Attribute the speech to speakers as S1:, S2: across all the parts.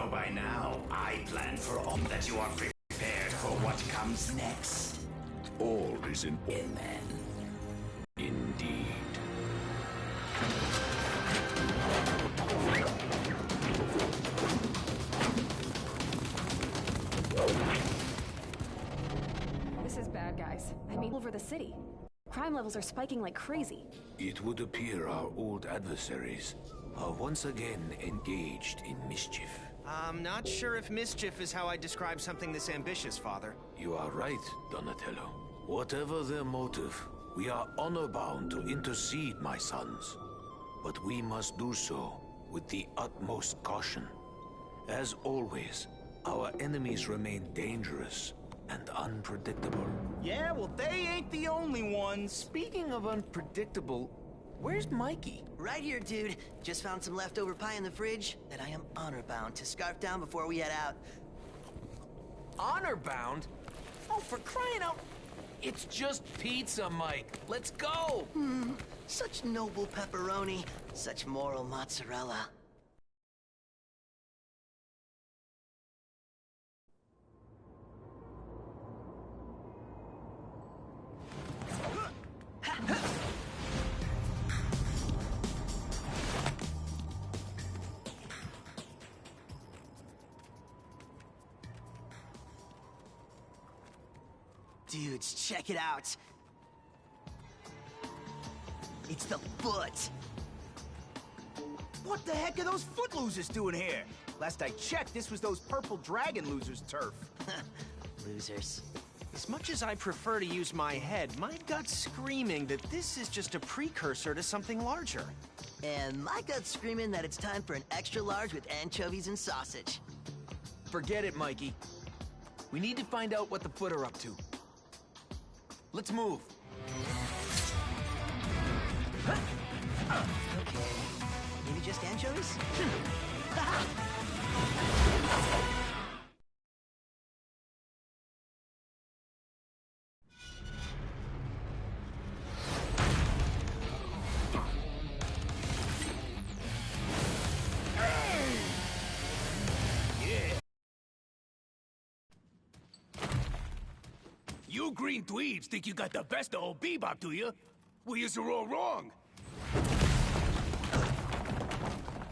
S1: know by now, I plan for all that you are prepared for what comes next.
S2: All is in
S1: Amen.
S2: Indeed.
S3: This is bad, guys. I mean, over the city. Crime levels are spiking like crazy.
S2: It would appear our old adversaries are once again engaged in mischief.
S4: I'm not sure if mischief is how I describe something this ambitious, Father.
S2: You are right, Donatello. Whatever their motive, we are honor-bound to intercede, my sons. But we must do so with the utmost caution. As always, our enemies remain dangerous and unpredictable.
S5: Yeah, well, they ain't the only ones.
S4: Speaking of unpredictable, where's Mikey?
S6: Right here, dude. Just found some leftover pie in the fridge that I am honor-bound to scarf down before we head out.
S7: Honor-bound? Oh, for crying out... It's just pizza, Mike. Let's go!
S6: Such noble pepperoni, such moral mozzarella. Dudes, check it out. It's the foot.
S5: What the heck are those foot losers doing here? Last I checked, this was those purple dragon losers' turf.
S6: Losers.
S4: As much as I prefer to use my head, my gut's screaming that this is just a precursor to something larger.
S6: And my gut's screaming that it's time for an extra large with anchovies and sausage.
S7: Forget it, Mikey. We need to find out what the Foot are up to. Let's move.
S6: Okay. Maybe just anchovies?
S8: You green dweebs think you got the best of old Bebop, do you? Well, you're all wrong.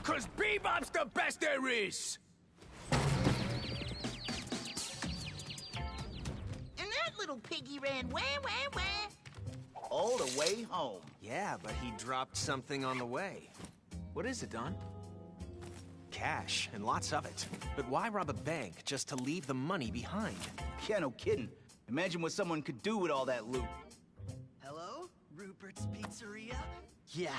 S8: 'Cause Bebop's the best there is!
S9: And that little piggy ran where?
S5: All the way home.
S4: Yeah, but he dropped something on the way.
S7: What is it, Don?
S4: Cash, and lots of it. But why rob a bank just to leave the money behind?
S5: Yeah, no kidding. Imagine what someone could do with all that loot.
S6: Hello? Rupert's Pizzeria? Yeah,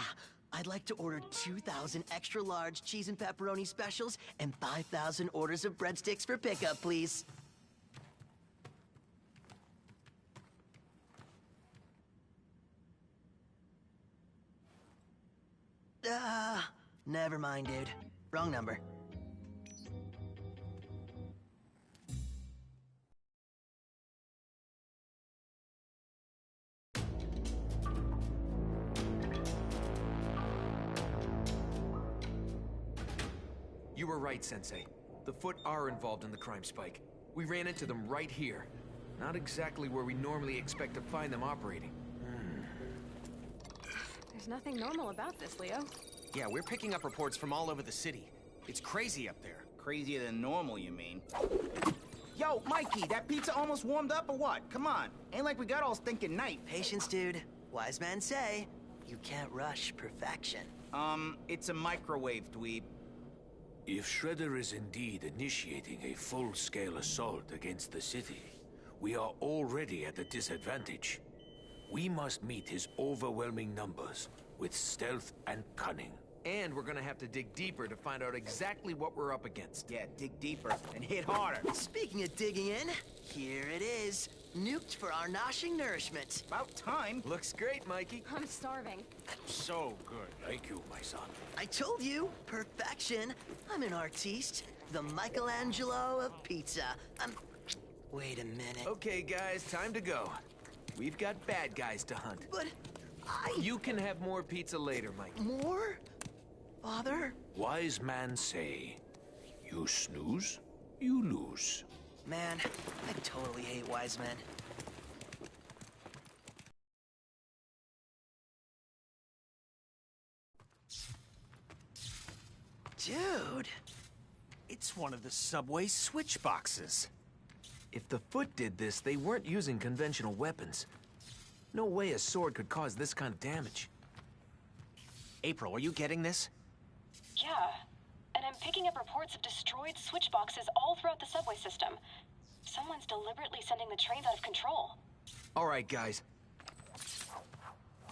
S6: I'd like to order 2,000 extra large cheese and pepperoni specials and 5,000 orders of breadsticks for pickup, please. Never mind, dude. Wrong number.
S7: You were right, Sensei. The Foot are involved in the crime spike. We ran into them right here. Not exactly where we normally expect to find them operating.
S3: There's nothing normal about this, Leo.
S4: Yeah, we're picking up reports from all over the city. It's crazy up there.
S5: Crazier than normal, you mean? Yo, Mikey, that pizza almost warmed up or what? Come on. Ain't like we got all stinking night.
S6: Patience, dude. Wise men say, you can't rush perfection.
S5: It's a microwave, dweeb.
S2: If Shredder is indeed initiating a full-scale assault against the city, we are already at a disadvantage. We must meet his overwhelming numbers with stealth and cunning.
S7: And we're gonna have to dig deeper to find out exactly what we're up against.
S5: Yeah, dig deeper and hit harder.
S6: Speaking of digging in, here it is. Nuked for our noshing nourishment.
S5: About time.
S7: Looks great, Mikey.
S3: I'm starving.
S5: So good.
S2: Thank you, my son.
S6: I told you, perfection. I'm an artiste, the Michelangelo of pizza. Wait a minute.
S7: Okay, guys, time to go. We've got bad guys to hunt.
S6: But
S7: You can have more pizza later, Mike.
S6: More? Father?
S2: Wise man say, You snooze, you lose.
S6: Man, I totally hate wise men. Dude!
S4: It's one of the subway switch boxes. If the Foot did this, they weren't using conventional weapons. No way a sword could cause this kind of damage. April, are you getting this?
S3: Yeah, and I'm picking up reports of destroyed switch boxes all throughout the subway system. Someone's deliberately sending the trains out of control.
S7: All right, guys.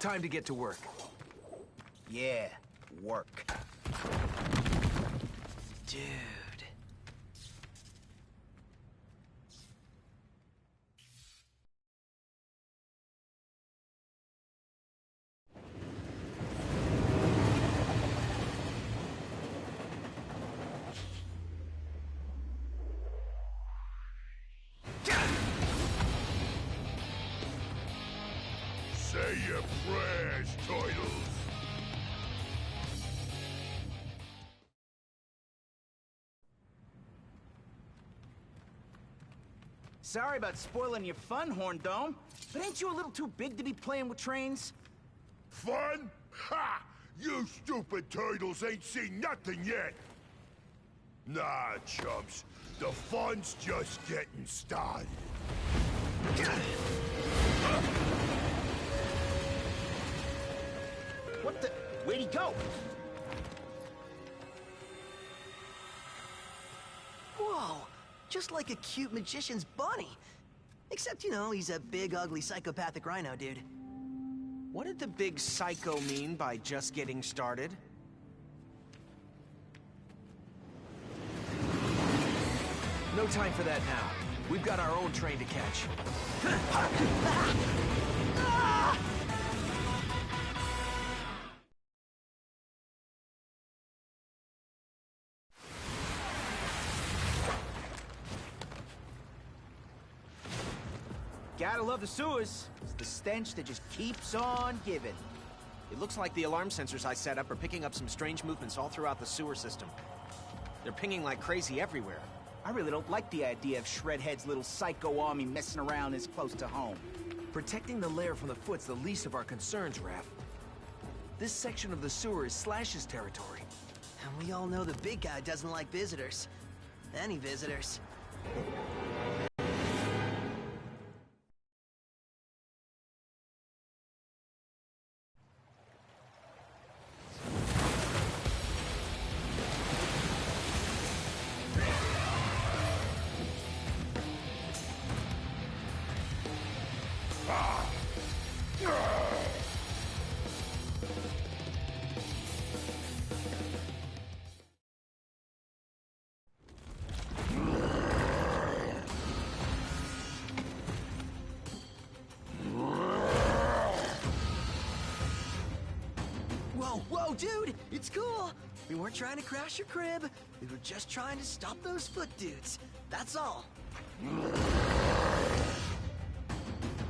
S7: Time to get to work.
S5: Yeah, work.
S6: Dude.
S8: Say your prayers, turtles.
S5: Sorry about spoiling your fun, Horn Dome, but ain't you a little too big to be playing with trains?
S8: Fun? Ha! You stupid turtles ain't seen nothing yet. Nah, chumps. The fun's just getting started.
S5: What the? Where'd he go?
S6: Whoa! Just like a cute magician's bunny. Except, you know, he's a big, ugly, psychopathic rhino, dude.
S4: What did the big psycho mean by just getting started? No time for that now. We've got our own train to catch.
S5: Gotta love the sewers. It's the stench that just keeps on giving.
S4: It looks like the alarm sensors I set up are picking up some strange movements all throughout the sewer system. They're pinging like crazy everywhere.
S5: I really don't like the idea of Shredhead's little psycho army messing around this close to home.
S7: Protecting the lair from the Foot's the least of our concerns, Raph. This section of the sewer is Slash's territory.
S6: And we all know the big guy doesn't like visitors. Any visitors. Whoa, dude! It's cool! We weren't trying to crash your crib. We were just trying to stop those Foot dudes. That's all.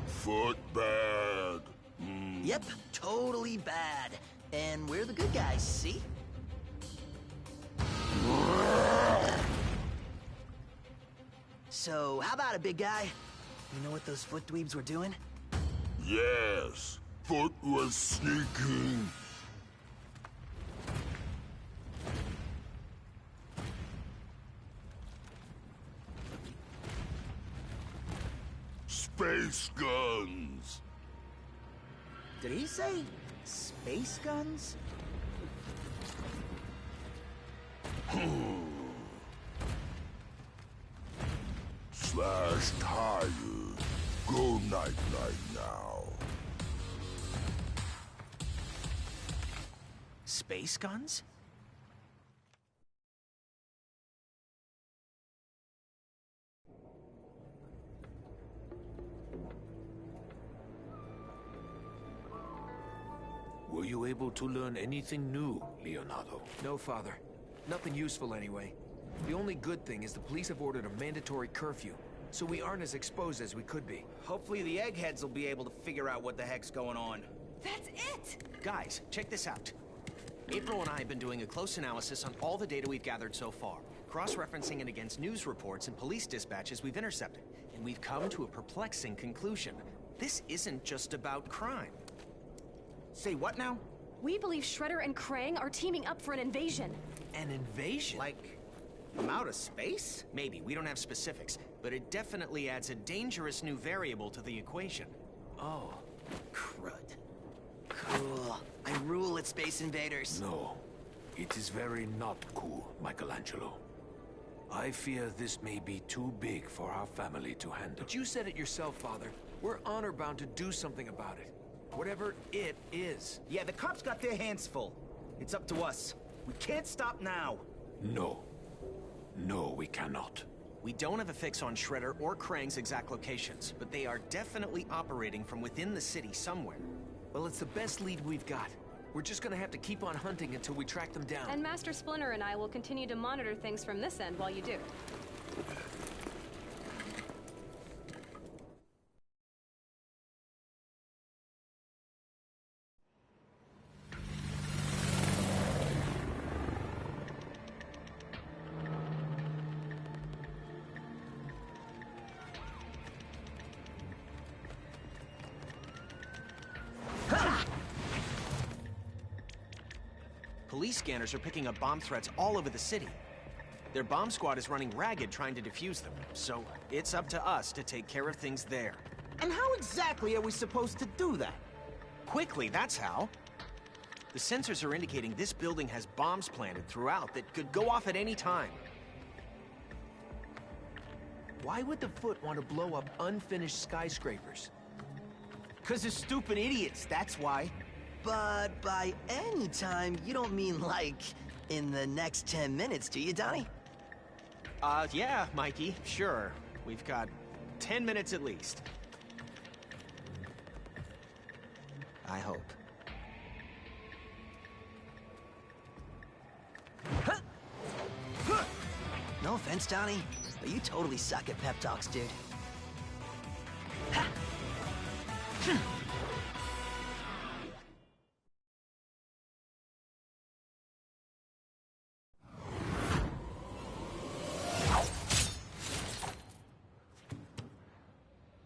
S8: Foot bad.
S6: Yep, totally bad. And we're the good guys, see? So, how about it, big guy? You know what those Foot dweebs were doing?
S8: Yes, Foot was sneaking. Space guns.
S5: Did he say space guns?
S8: Slash tired. Go night-night now.
S4: Space guns?
S2: Were you able to learn anything new, Leonardo?
S7: No, Father. Nothing useful anyway. The only good thing is the police have ordered a mandatory curfew, so we aren't as exposed as we could be.
S5: Hopefully the eggheads will be able to figure out what the heck's going on.
S3: That's it!
S4: Guys, check this out. April and I have been doing a close analysis on all the data we've gathered so far. Cross-referencing it against news reports and police dispatches we've intercepted, and we've come to a perplexing conclusion. This isn't just about crime.
S5: Say what now?
S3: We believe Shredder and Krang are teaming up for an invasion.
S4: An invasion?
S5: Like, from outer space?
S4: Maybe, we don't have specifics, but it definitely adds a dangerous new variable to the equation.
S6: Oh, crud. Cool. I rule at Space Invaders.
S2: No, it is very not cool, Michelangelo. I fear this may be too big for our family to handle.
S7: But you said it yourself, Father. We're honor-bound to do something about it. Whatever it is.
S5: Yeah, the cops got their hands full. It's up to us. We can't stop now.
S2: No. No, we cannot.
S4: We don't have a fix on Shredder or Krang's exact locations, but they are definitely operating from within the city somewhere.
S7: Well, it's the best lead we've got. We're just gonna have to keep on hunting until we track them down.
S3: And Master Splinter and I will continue to monitor things from this end while you do.
S4: Police scanners are picking up bomb threats all over the city. Their bomb squad is running ragged trying to defuse them, so it's up to us to take care of things there.
S5: And how exactly are we supposed to do that?
S4: Quickly, that's how. The sensors are indicating this building has bombs planted throughout that could go off at any time.
S7: Why would the Foot want to blow up unfinished skyscrapers?
S5: 'Cause they're stupid idiots, that's why.
S6: But by any time, you don't mean like in the next 10 minutes, do you, Donnie?
S4: Yeah, Mikey, sure. We've got 10 minutes at least. I hope.
S6: No offense, Donnie, but you totally suck at pep talks, dude.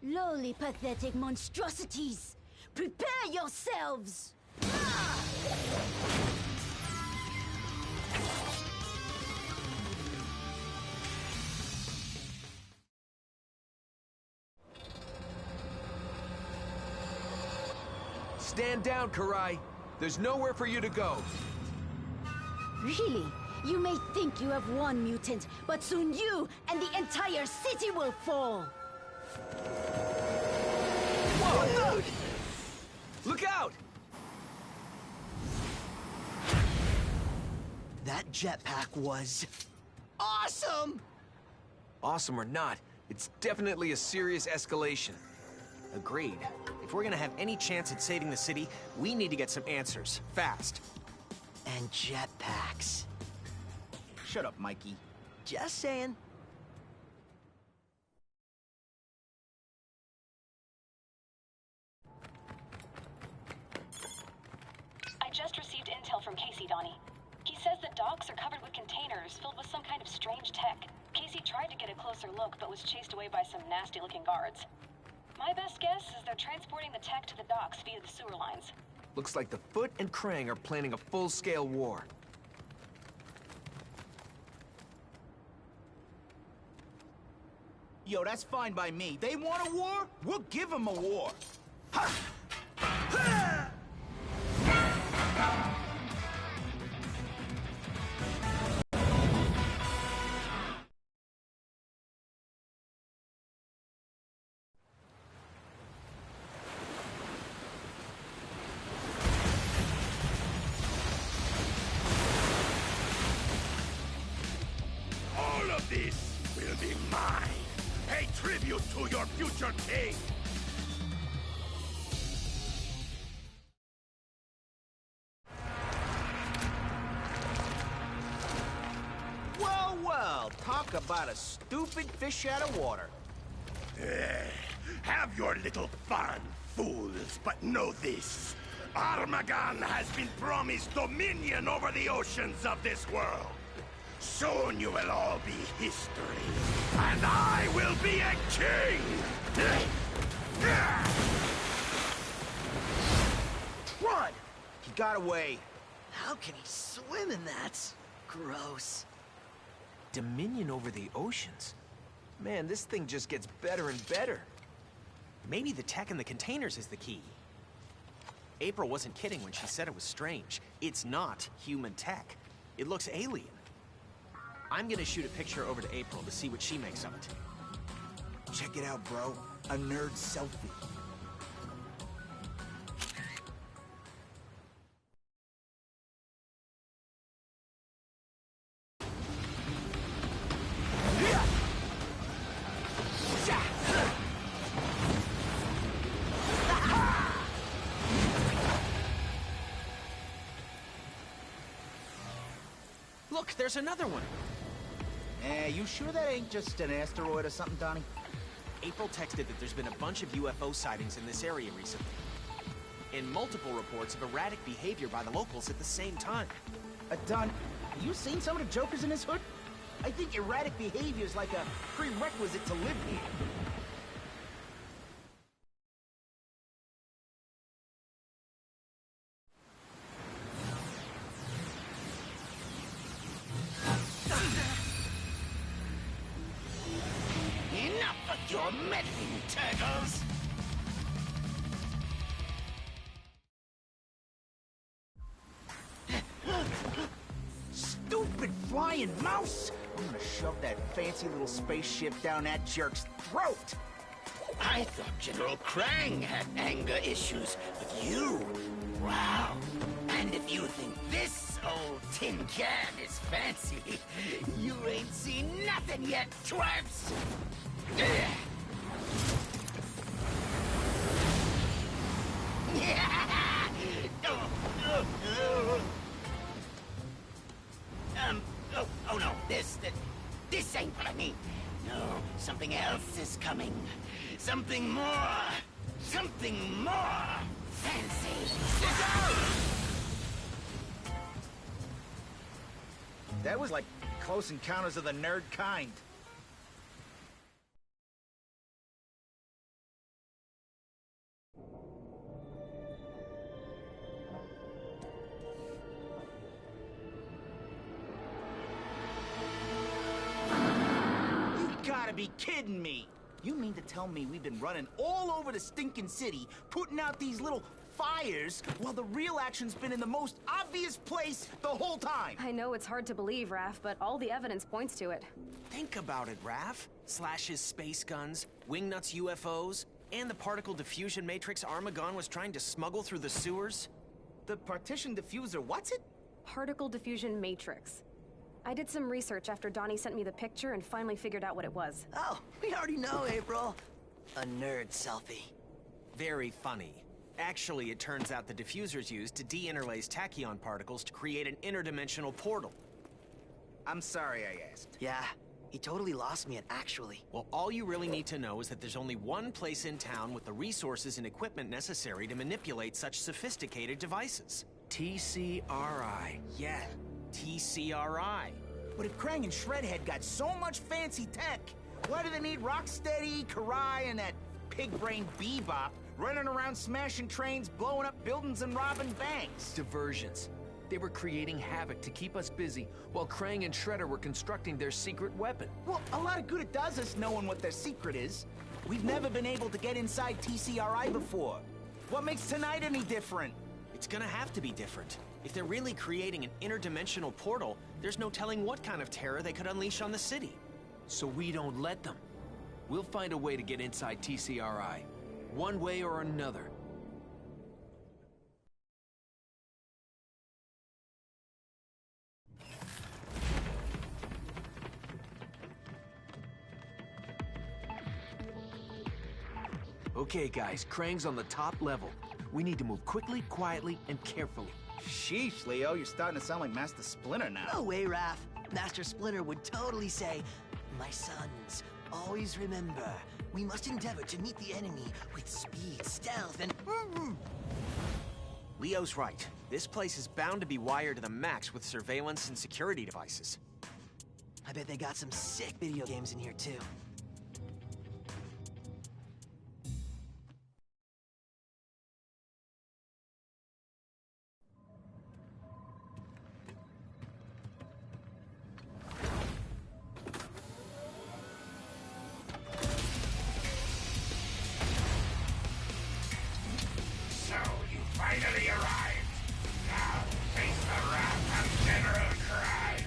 S10: Lowly, pathetic monstrosities! Prepare yourselves!
S7: Stand down, Karai. There's nowhere for you to go.
S10: Really? You may think you have won, Mutant, but soon you and the entire city will fall!
S7: Whoa! Look out!
S6: That jetpack was awesome!
S7: Awesome or not, it's definitely a serious escalation.
S4: Agreed. If we're gonna have any chance at saving the city, we need to get some answers, fast.
S6: And jetpacks.
S5: Shut up, Mikey.
S6: Just saying.
S3: I just received intel from Casey, Donnie. He says the docks are covered with containers filled with some kind of strange tech. Casey tried to get a closer look, but was chased away by some nasty-looking guards. My best guess is they're transporting the tech to the docks via the sewer lines.
S7: Looks like the Foot and Krang are planning a full-scale war.
S5: Yo, that's fine by me. They want a war? We'll give them a war. Ha! Ha!
S8: All of this will be mine. Pay tribute to your future king.
S5: Well, well, talk about a stupid fish out of water.
S8: Have your little fun, fools, but know this. Armageddon has been promised dominion over the oceans of this world. Soon you will all be history, and I will be a king!
S5: Run! He got away.
S6: How can he swim in that? Gross.
S4: Dominion over the oceans? Man, this thing just gets better and better.
S11: Maybe the tech in the containers is the key. April wasn't kidding when she said it was strange. It's not human tech. It looks alien. I'm gonna shoot a picture over to April to see what she makes of it.
S5: Check it out, bro. A nerd selfie.
S11: Look, there's another one.
S5: You sure that ain't just an asteroid or something, Donnie?
S11: April texted that there's been a bunch of UFO sightings in this area recently. And multiple reports of erratic behavior by the locals at the same time.
S5: Don, you seen some of the jokers in this hood? I think erratic behavior is like a prerequisite to live here.
S9: Enough of your meddling, turtles!
S5: Stupid flying mouse! I'm gonna shove that fancy little spaceship down that jerk's throat!
S9: I thought General Krang had anger issues, but you... Wow. And if you think this old tin can is fancy, you ain't seen nothing yet, twerps! Oh no, this ain't what I mean. No, something else is coming. Something more fancy.
S5: That was like Close Encounters of the Nerd kind. You gotta be kidding me! You mean to tell me we've been running all over the stinking city, putting out these little fires, while the real action's been in the most obvious place the whole time?
S3: I know it's hard to believe, Raph, but all the evidence points to it.
S11: Think about it, Raph. Slash's space guns, Wingnuts UFOs, and the particle diffusion matrix Armagon was trying to smuggle through the sewers.
S5: The partition diffuser, what's it?
S3: Particle diffusion matrix. I did some research after Donnie sent me the picture and finally figured out what it was.
S6: Oh, we already know, April. A nerd selfie.
S11: Very funny. Actually, it turns out the diffuser's used to de-interlace tachyon particles to create an interdimensional portal.
S5: I'm sorry I asked.
S6: Yeah, he totally lost me at actually.
S11: Well, all you really need to know is that there's only one place in town with the resources and equipment necessary to manipulate such sophisticated devices.
S4: TCRI.
S11: Yeah, TCRI.
S5: But if Krang and Shredhead got so much fancy tech, why do they need Rocksteady, Karai, and that pig-brained Bebop running around smashing trains, blowing up buildings, and robbing banks?
S7: Diversions. They were creating havoc to keep us busy, while Krang and Shredder were constructing their secret weapon.
S5: Well, a lot of good it does us knowing what their secret is. We've never been able to get inside TCRI before. What makes tonight any different?
S11: It's gonna have to be different. If they're really creating an interdimensional portal, there's no telling what kind of terror they could unleash on the city.
S4: So we don't let them. We'll find a way to get inside TCRI. One way or another. Okay, guys, Krang's on the top level. We need to move quickly, quietly, and carefully.
S5: Sheesh, Leo, you're starting to sound like Master Splinter now.
S6: No way, Raph. Master Splinter would totally say, "My sons, always remember, we must endeavor to meet the enemy with speed, stealth, and..."
S11: Leo's right. This place is bound to be wired to the max with surveillance and security devices.
S6: I bet they got some sick video games in here, too.
S1: So, you finally arrived. Now, face the wrath of General Crime.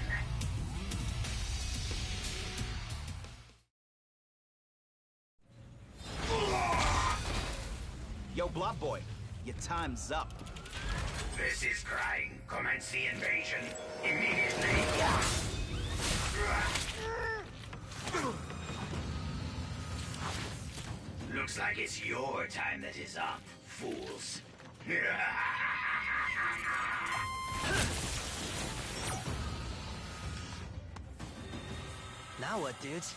S5: Yo, Blob Boy, your time's up.
S1: This is Crime. Commence the invasion immediately. Looks like it's your time that is up, fools.
S6: Now what, dudes?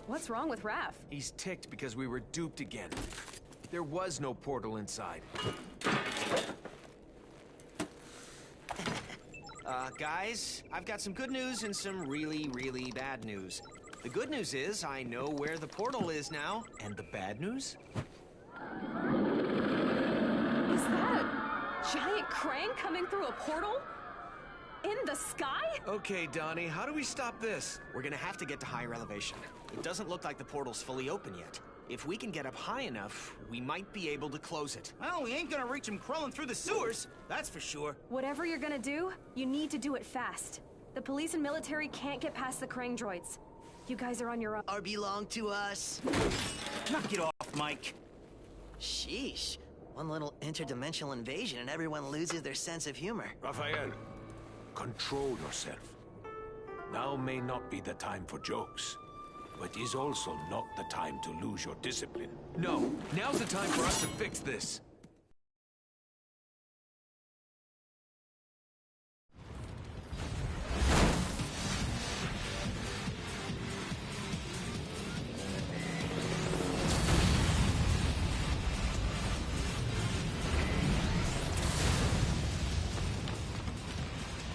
S3: What's wrong with Raph?
S4: He's ticked because we were duped again. There was no portal inside.
S11: Guys, I've got some good news and some really, really bad news. The good news is I know where the portal is now.
S4: And the bad news?
S3: Is that a giant crane coming through a portal? In the sky?
S4: Okay, Donnie, how do we stop this?
S11: We're gonna have to get to higher elevation. It doesn't look like the portal's fully open yet. If we can get up high enough, we might be able to close it.
S5: Well, we ain't gonna reach him crawling through the sewers, that's for sure.
S3: Whatever you're gonna do, you need to do it fast. The police and military can't get past the crane droids. You guys are on your own.
S6: Or belong to us.
S5: Knock it off, Mike.
S6: Sheesh. One little interdimensional invasion and everyone loses their sense of humor.
S2: Raphael, control yourself. Now may not be the time for jokes, but is also not the time to lose your discipline.
S4: No, now's the time for us to fix this.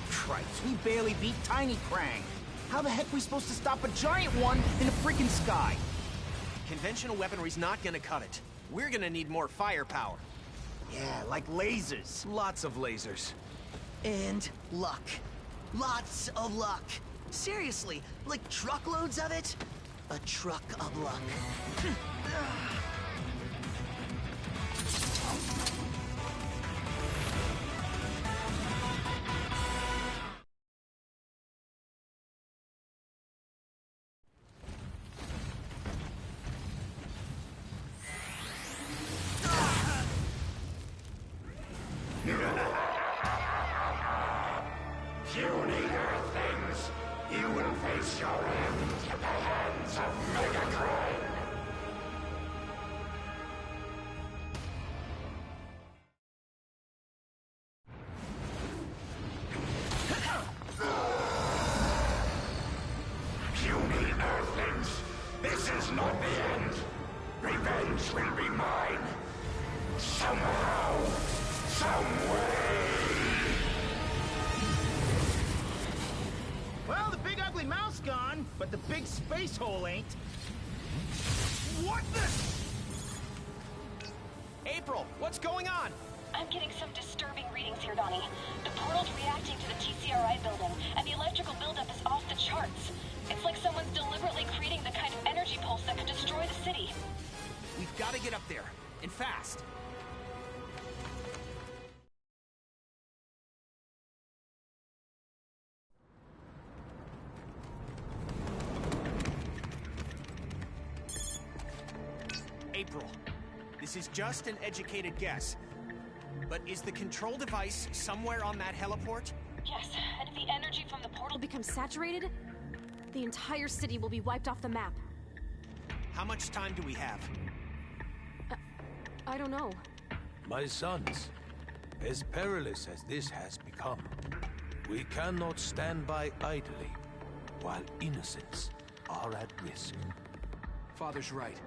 S5: Christ, we barely beat Tiny Krang. How the heck are we supposed to stop a giant one in the freaking sky?
S11: Conventional weaponry's not gonna cut it. We're gonna need more firepower.
S5: Yeah, like lasers.
S4: Lots of lasers.
S6: And luck. Lots of luck. Seriously, like truckloads of it? A truck of luck.
S1: Puny Earthlings, you will face your end at the hands of Mega Crime. Puny Earthlings, this is not the end. Revenge will be mine. Somehow, some way.
S5: Well, the big ugly mouse gone, but the big space hole ain't. What the?
S11: April, what's going on?
S3: I'm getting some disturbing readings here, Donnie. The portal's reacting to the TCRI building, and the electrical buildup is off the charts. It's like someone's deliberately creating the kind of energy pulse that could destroy the city.
S11: We've got to get up there, and fast. April, this is just an educated guess, but is the control device somewhere on that heliport?
S3: Yes, and if the energy from the portal becomes saturated, the entire city will be wiped off the map.
S11: How much time do we have?
S3: I don't know.
S2: My sons, as perilous as this has become, we cannot stand by idly. while innocents are at risk.
S4: Father's right.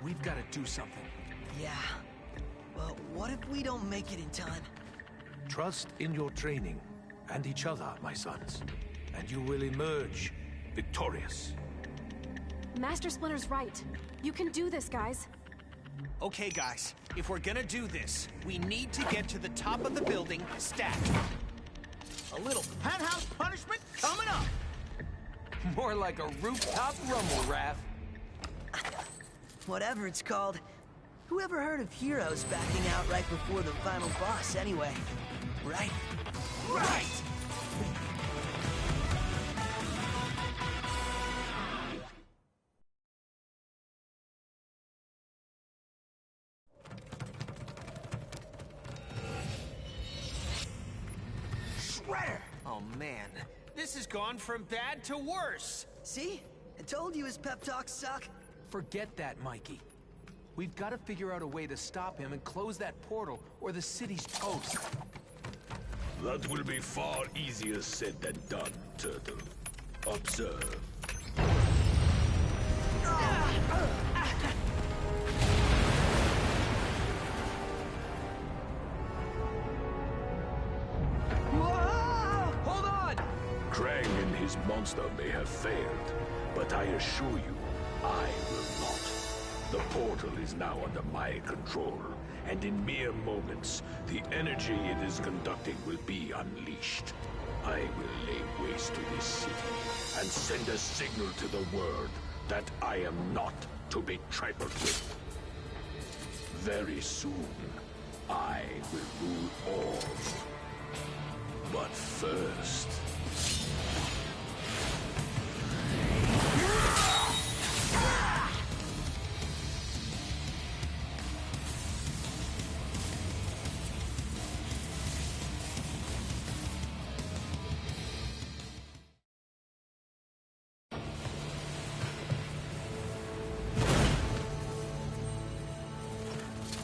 S4: We've got to do something.
S6: Yeah. But what if we don't make it in time?
S2: Trust in your training and each other, my sons, and you will emerge victorious.
S12: Master Splinter's right. You can do this, guys.
S11: Okay, guys. If we're gonna do this, we need to get to the top of the building, stat.
S5: A little penthouse punishment coming up.
S4: More like a rooftop rumble, Raph.
S6: Whatever it's called. Who ever heard of heroes backing out right before the final boss, anyway? Right?
S5: Right! Shredder!
S11: Oh man, this has gone from bad to worse.
S6: See? I told you his pep talks suck.
S4: Forget that, Mikey. We've got to figure out a way to stop him and close that portal, or the city's toast.
S8: That will be far easier said than done, Turtle. Observe.
S4: Hold on!
S8: Krang and his monster may have failed, but I assure you, I will not. The portal is now under my control, and in mere moments, the energy it is conducting will be unleashed. I will lay waste to this city, and send a signal to the world that I am not to be trifled with. Very soon, I will rule all. But first...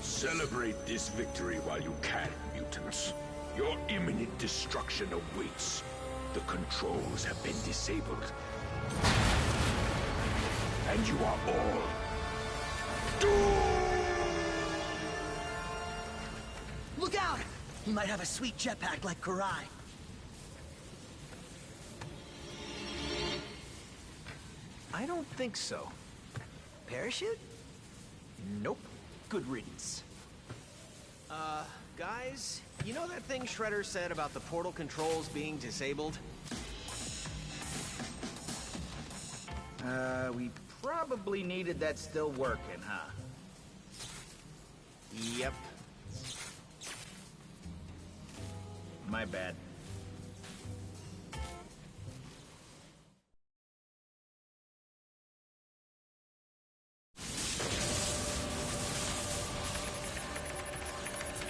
S8: Celebrate this victory while you can, mutants. Your imminent destruction awaits. The controls have been disabled. And you are all doomed!
S6: Look out! He might have a sweet jetpack like Karai.
S11: I don't think so.
S6: Parachute?
S11: Nope. Good riddance. Guys, you know that thing Shredder said about the portal controls being disabled?
S5: We probably needed that still working, huh?
S11: Yep.
S5: My bad.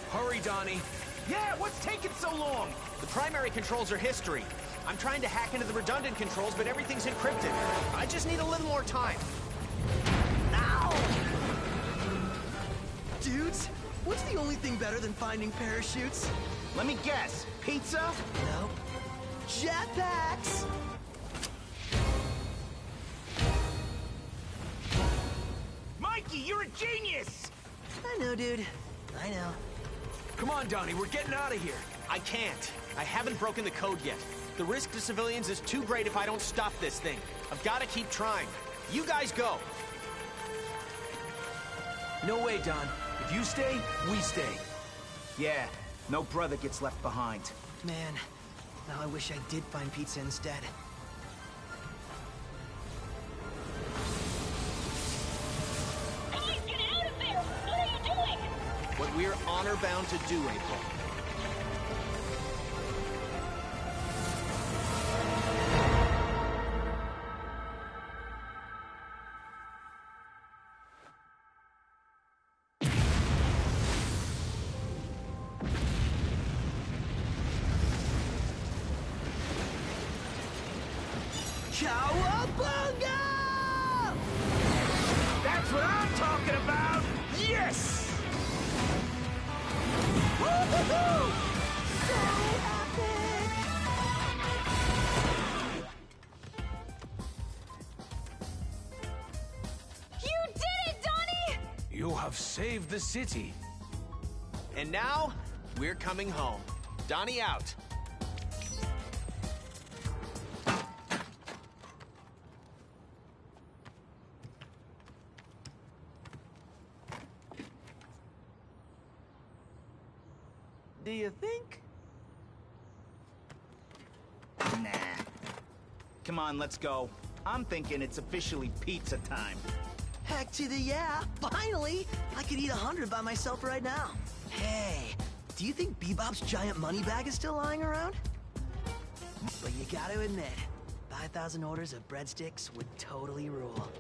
S4: Hurry, Donnie.
S11: Yeah, what's taking so long? The primary controls are history. I'm trying to hack into the redundant controls, but everything's encrypted. I just need a little more time.
S6: Ow! Dudes, what's the only thing better than finding parachutes?
S5: Let me guess. Pizza?
S6: No. Jetpacks!
S5: Mikey, you're a genius!
S6: I know, dude. I know.
S4: Come on, Donnie, we're getting out of here.
S11: I can't. I haven't broken the code yet. The risk to civilians is too great if I don't stop this thing. I've got to keep trying. You guys go.
S4: No way, Don. If you stay, we stay.
S5: Yeah, no brother gets left behind.
S6: Man, now I wish I did find pizza instead.
S3: Guys, get out of there! What are you doing?
S11: What we're honor-bound to do, April.
S6: Cowabunga!
S5: That's what I'm talking about! Yes!
S6: Woo-hoo-hoo! So epic!
S2: You have saved the city.
S11: And now, we're coming home. Donnie out.
S5: Do you think? Nah. Come on, let's go. I'm thinking it's officially pizza time.
S6: Heck to the yeah! Finally! I could eat 100 by myself right now. Hey, do you think Bebop's giant money bag is still lying around? But you gotta admit, 5,000 orders of breadsticks would totally rule.